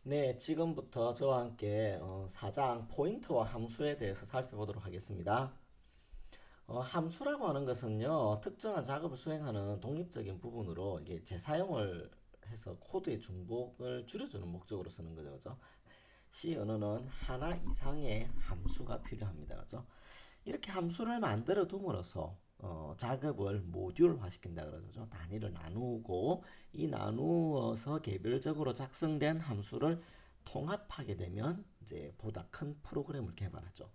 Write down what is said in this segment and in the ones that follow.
네, 지금부터 저와 함께 4장 포인트와 함수에 대해서 살펴보도록 하겠습니다. 함수라고 하는 것은요, 특정한 작업을 수행하는 독립적인 부분으로 이게 재사용을 해서 코드의 중복을 줄여주는 목적으로 쓰는 거죠. 그죠? C 언어는 하나 이상의 함수가 필요합니다. 그죠? 이렇게 함수를 만들어 둠으로써 작업을 모듈화 시킨다 그러죠. 단위를 나누고 이 나누어서 개별적으로 작성된 함수를 통합하게 되면 이제 보다 큰 프로그램을 개발하죠.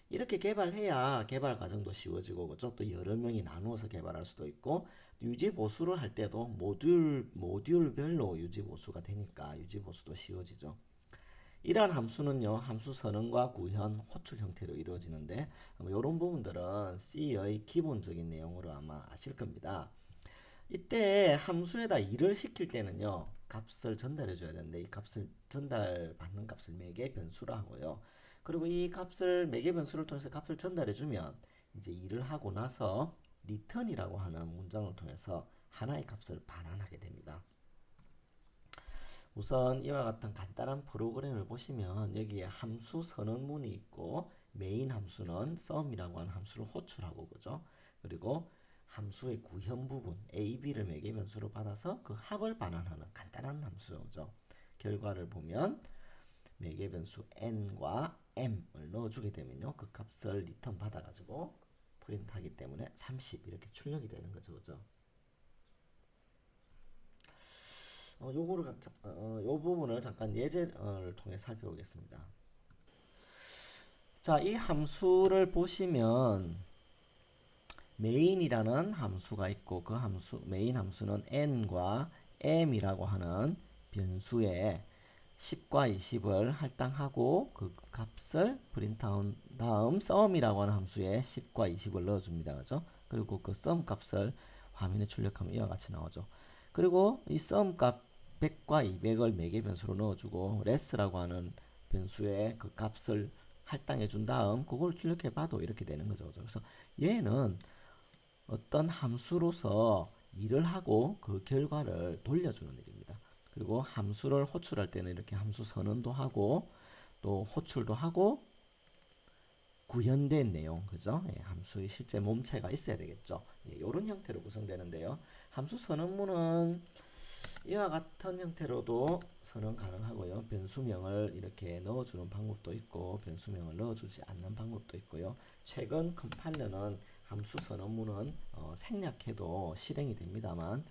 이렇게 개발해야 개발 과정도 쉬워지고 그죠? 또 여러 명이 나누어서 개발할 수도 있고 유지 보수를 할 때도 모듈별로 유지 보수가 되니까 유지 보수도 쉬워지죠. 이러한 함수는요, 함수 선언과 구현, 호출 형태로 이루어지는데 이런 부분들은 C의 기본적인 내용으로 아마 아실 겁니다. 이때 함수에다 일을 시킬 때는요, 값을 전달해 줘야 되는데 이 값을 전달받는 값을 매개 변수라 하고요. 그리고 이 값을 매개 변수를 통해서 값을 전달해 주면 이제 일을 하고 나서 return이라고 하는 문장을 통해서 하나의 값을 반환하게 됩니다. 우선 이와 같은 간단한 프로그램을 보시면 여기에 함수 선언문이 있고 메인 함수는 sum이라고 하는 함수를 호출하고 그죠? 그리고 함수의 구현 부분 a, b를 매개 변수로 받아서 그 합을 반환하는 간단한 함수죠. 결과를 보면 매개 변수 n과 m을 넣어주게 되면요. 그 값을 리턴 받아가지고 프린트하기 때문에 30 이렇게 출력이 되는 거죠. 그죠? 요 부분을 잠깐 예제를 통해 살펴보겠습니다. 자, 이 함수를 보시면 메인이라는 함수가 있고 그 함수 메인 함수는 n과 m이라고 하는 변수에 10과 20을 할당하고 그 값을 프린트한 다음 sum이라고 하는 함수에 10과 20을 넣어줍니다. 그죠? 그리고 그 sum 값을 화면에 출력하면 이와 같이 나오죠. 그리고 이 sum 값 100과 200을 매개 변수로 넣어주고 less라고 하는 변수에 그 값을 할당해 준 다음 그걸 출력해 봐도 이렇게 되는 거죠. 그래서 얘는 어떤 함수로서 일을 하고 그 결과를 돌려주는 일입니다. 그리고 함수를 호출할 때는 이렇게 함수 선언도 하고 또 호출도 하고 구현된 내용, 그죠? 예, 함수의 실제 몸체가 있어야 되겠죠. 예, 이런 형태로 구성되는데요. 함수 선언문은 이와 같은 형태로도 선언 가능하고요. 변수명을 이렇게 넣어주는 방법도 있고 변수명을 넣어주지 않는 방법도 있고요. 최근 컴파일러는 함수 선언문은 생략해도 실행이 됩니다만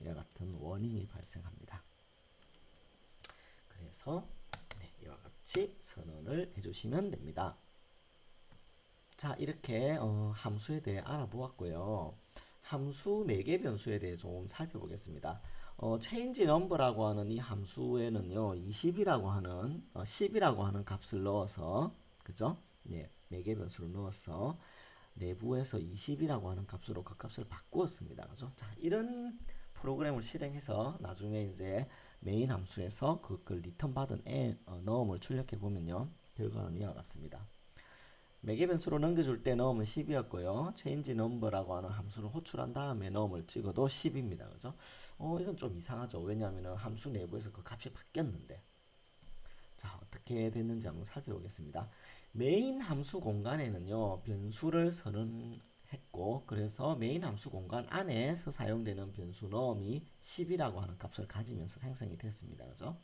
이와 같은 워닝이 발생합니다. 그래서 네, 이와 같이 선언을 해주시면 됩니다. 자, 이렇게 함수에 대해 알아보았고요. 함수 매개 변수에 대해 좀 살펴보겠습니다. change number라고 하는 이 함수에는요, 20이라고 하는 10이라고 하는 값을 넣어서 그죠? 네, 매개 변수를 넣어서 내부에서 20이라고 하는 값으로 그 값을 바꾸었습니다. 그죠? 자, 이런 프로그램을 실행해서 나중에 이제 메인 함수에서 그걸 리턴 받은 넣음을 출력해 보면요, 결과는 이와 같습니다. 매개 변수로 넘겨줄 때 넣으면 10이었고요. change number라고 하는 함수를 호출한 다음에 넣음을 찍어도 10입니다. 그죠? 이건 좀 이상하죠. 왜냐하면 함수 내부에서 그 값이 바뀌었는데. 자, 어떻게 됐는지 한번 살펴보겠습니다. 메인 함수 공간에는요, 변수를 선언했고, 그래서 메인 함수 공간 안에서 사용되는 변수 넣음이 10이라고 하는 값을 가지면서 생성이 됐습니다. 그죠?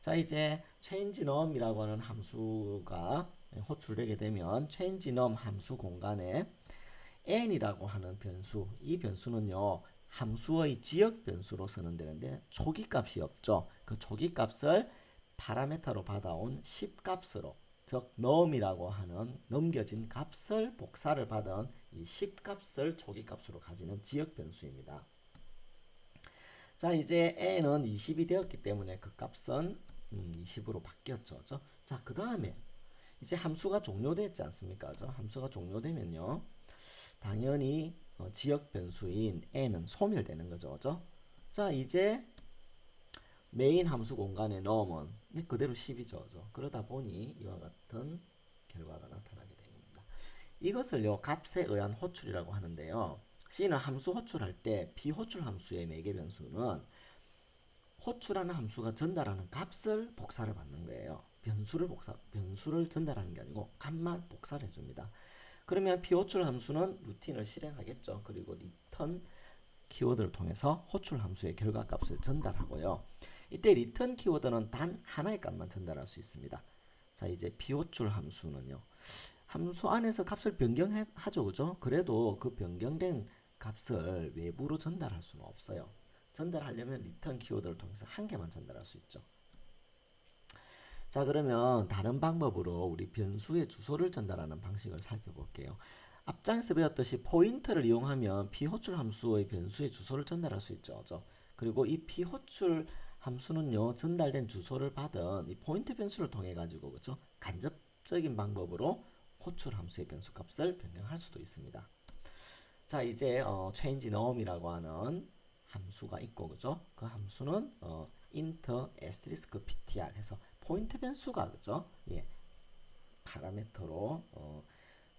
자, 이제 change num이라고 하는 함수가 호출되게 되면 change num 함수 공간에 n이라고 하는 변수, 이 변수는요, 함수의 지역 변수로 선언되는데 초기 값이 없죠. 그 초기 값을 파라메타로 받아온 10 값으로, 즉 num이라고 하는 넘겨진 값을 복사를 받은 이 10 값을 초기 값으로 가지는 지역 변수입니다. 자, 이제 n은 20이 되었기 때문에 그 값은 20으로 바뀌었죠. 그죠? 자, 그 다음에 이제 함수가 종료됐지 않습니까? 그죠? 함수가 종료되면요, 당연히 지역 변수인 n은 소멸되는 거죠. 그죠? 자, 이제 메인 함수 공간에 넣으면 그대로 10이죠. 그죠? 그러다 보니 이와 같은 결과가 나타나게 됩니다. 이것을요, 값에 의한 호출이라고 하는데요. C는 함수 호출할 때 비호출 함수의 매개 변수는 호출하는 함수가 전달하는 값을 복사를 받는 거예요. 변수를 전달하는 게 아니고 값만 복사를 해줍니다. 그러면 p호출 함수는 루틴을 실행하겠죠. 그리고 return 키워드를 통해서 호출 함수의 결과 값을 전달하고요. 이때 return 키워드는 단 하나의 값만 전달할 수 있습니다. 자, 이제 p호출 함수는요. 함수 안에서 값을 변경하죠. 그죠? 그래도 그 변경된 값을 외부로 전달할 수는 없어요. 전달하려면 return 키워드를 통해서 한 개만 전달할 수 있죠. 자, 그러면 다른 방법으로 우리 변수의 주소를 전달하는 방식을 살펴볼게요. 앞장에서 배웠듯이 포인터를 이용하면 p호출 함수의 변수의 주소를 전달할 수 있죠. 그죠? 그리고 이 p호출 함수는요, 전달된 주소를 받은 이 포인트 변수를 통해 가지고, 그죠? 간접적인 방법으로 호출 함수의 변수 값을 변경할 수도 있습니다. 자, 이제 change num이라고 하는 함수가 있고, 그죠? 그 함수는 int asterisk ptr 해서 포인트 변수가, 그죠? 예, 파라미터로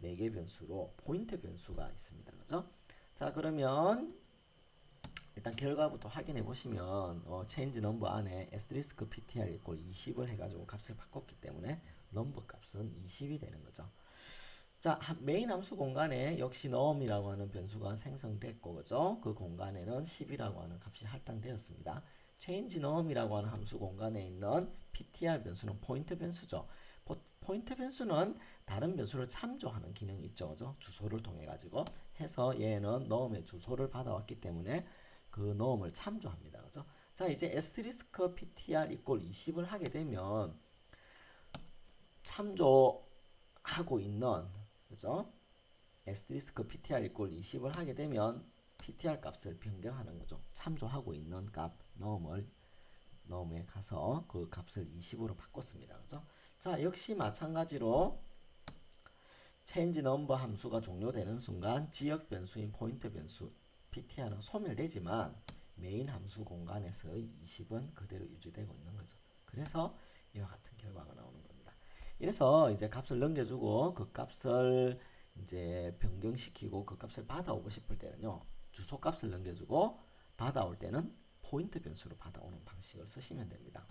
4개 변수로 포인트 변수가 있습니다. 그죠? 자, 그러면 일단 결과부터 확인해 보시면 change number 안에 asterisk ptr equal 20을 해가지고 값을 바꿨기 때문에 number 값은 20이 되는 거죠. 자, 메인 함수 공간에 역시 num이라고 하는 변수가 생성됐고, 그죠? 그 공간에는 10이라고 하는 값이 할당되었습니다. change num이라고 하는 함수 공간에 있는 ptr 변수는 포인트 변수죠. 포인트 변수는 다른 변수를 참조하는 기능이 있죠. 그죠? 주소를 통해 가지고 해서 얘는 num의 주소를 받아왔기 때문에 그 num을 참조합니다. 그죠? 자, 이제 asterisk ptr equal 20을 하게 되면 참조하고 있는, 그죠? asterisk ptr equal 20을 하게 되면 ptr 값을 변경하는 거죠. 참조하고 있는 값 num에 가서 그 값을 20으로 바꿨습니다. 그죠? 자, 역시 마찬가지로 change number 함수가 종료되는 순간 지역 변수인 포인트 변수 ptr는 소멸되지만 메인 함수 공간에서의 20은 그대로 유지되고 있는 거죠. 그래서 이와 같은 결과가 나오는 겁니다. 이래서 이제 값을 넘겨주고 그 값을 이제 변경시키고 그 값을 받아오고 싶을 때는요, 주소 값을 넘겨주고 받아올 때는 포인트 변수로 받아오는 방식을 쓰시면 됩니다.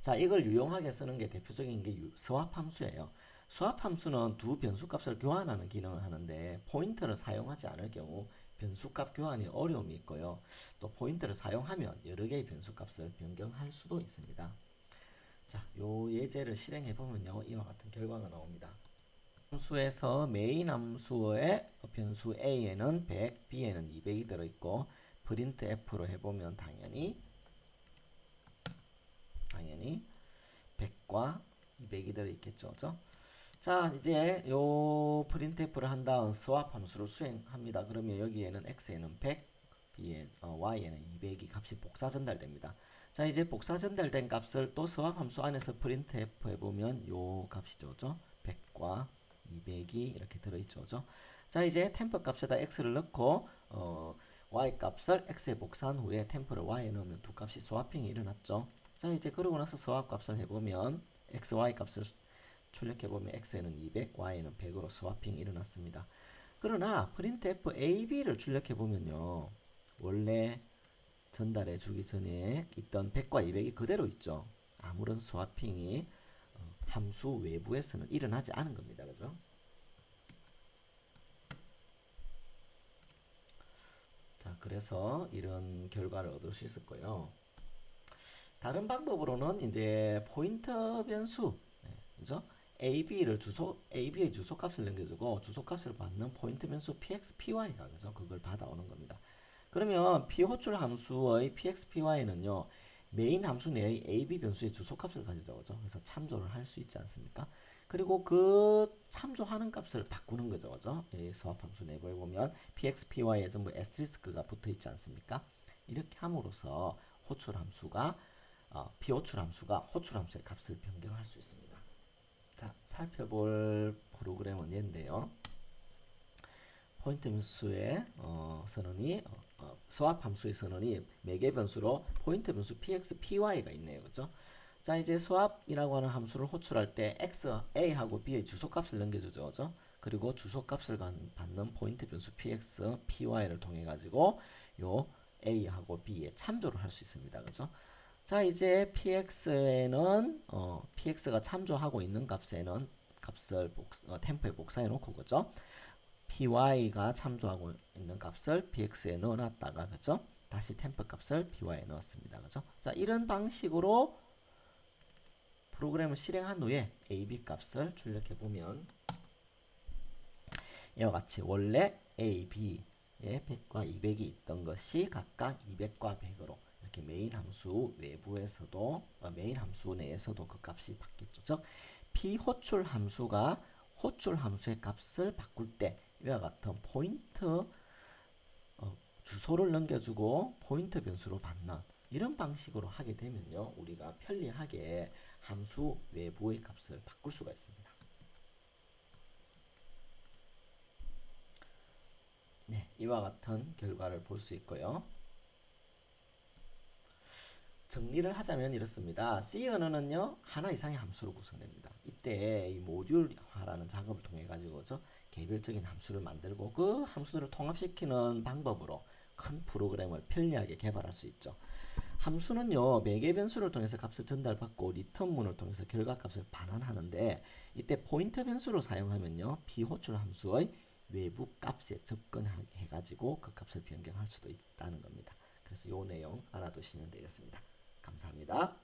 자, 이걸 유용하게 쓰는 게 대표적인 게 스왑 함수예요. 스왑 함수는 두 변수 값을 교환하는 기능을 하는데 포인터를 사용하지 않을 경우 변수값 교환이 어려움이 있고요. 또 포인터를 사용하면 여러 개의 변수값을 변경할 수도 있습니다. 자, 요 예제를 실행해 보면요, 이와 같은 결과가 나옵니다. 함수에서 메인 함수의 변수 a에는 100, b에는 200이 들어있고 프린트 f로 해보면 당연히 100과 200이 들어있겠죠. 그죠? 자, 이제 요 printf를 한 다음 swap 함수를 수행합니다. 그러면 여기에는 x에는 100, y에는 200이 값이 복사 전달됩니다. 자, 이제 복사 전달된 값을 또 swap 함수 안에서 printf 해보면 요 값이죠. 그죠? 100과 200이 이렇게 들어있죠. 그죠? 자, 이제 템퍼 값에다 x를 넣고 y 값을 x에 복사한 후에 템퍼를 y에 넣으면 두 값이 스와핑이 일어났죠. 자, 이제 그러고 나서 스왑 값을 해보면 x, y 값을 출력해보면 x에는 200, y에는 100으로 스와핑이 일어났습니다. 그러나 printf ab를 출력해보면요, 원래 전달해 주기 전에 있던 100과 200이 그대로 있죠. 아무런 스와핑이 함수 외부에서는 일어나지 않은 겁니다. 그죠? 자, 그래서 이런 결과를 얻을 수 있을 거예요. 다른 방법으로는 이제 포인터 변수, 그죠? AB의 주소값을 넘겨주고 주소값을 받는 포인트 변수 PX, PY가, 그죠? 그걸 받아오는 겁니다. 그러면 p호출 함수의 PX, PY는요, 메인 함수 내의 AB 변수의 주소값을 가지죠, 그죠? 그래서 참조를 할 수 있지 않습니까? 그리고 그 참조하는 값을 바꾸는 거죠, 그죠? 수합 함수 내부에 보면 PX, PY에 전부 에스테리스크가 붙어 있지 않습니까? 이렇게 함으로써 호출 함수가 p호출 함수가 호출 함수의 값을 변경할 수 있습니다. 자, 살펴볼 프로그램은 얘인데요. 포인트 변수의 선언이 스왑 함수의 선언이 매개 변수로 포인트 변수 px, py가 있네요. 그죠? 자, 이제 스왑이라고 하는 함수를 호출할 때 x, a하고 b의 주소값을 넘겨주죠. 그죠? 그리고 주소값을 받는 포인트 변수 px, py를 통해 가지고 요 A하고 B에 참조를 할 수 있습니다. 그죠? 자, 이제 px에는 px가 참조하고 있는 값에는 값을 템포에 복사해 놓고, 그죠? py가 참조하고 있는 값을 bx에 넣어놨다가, 그죠? 다시 템포 값을 by에 넣었습니다. 그죠? 자, 이런 방식으로 프로그램을 실행한 후에 a, b 값을 출력해 보면 이와 같이 원래 a, b에 100과 200이 있던 것이 각각 200과 100으로 이렇게 메인 함수 외부에서도 메인 함수 내에서도 그 값이 바뀌죠. 즉 p호출 함수가 호출 함수의 값을 바꿀 때 이와 같은 포인트 주소를 넘겨주고 포인트 변수로 받는 이런 방식으로 하게 되면요, 우리가 편리하게 함수 외부의 값을 바꿀 수가 있습니다. 네, 이와 같은 결과를 볼 수 있고요. 정리를 하자면 이렇습니다. C 언어는요, 하나 이상의 함수로 구성됩니다. 이때 이 모듈화라는 작업을 통해 가지고죠, 개별적인 함수를 만들고 그 함수들을 통합시키는 방법으로 큰 프로그램을 편리하게 개발할 수 있죠. 함수는요, 매개 변수를 통해서 값을 전달받고 리턴문을 통해서 결과값을 반환하는데, 이때 포인터 변수를 사용하면요, 비호출 함수의 외부 값에 접근해 가지고 그 값을 변경할 수도 있다는 겁니다. 그래서 이 내용 알아두시면 되겠습니다. 감사합니다.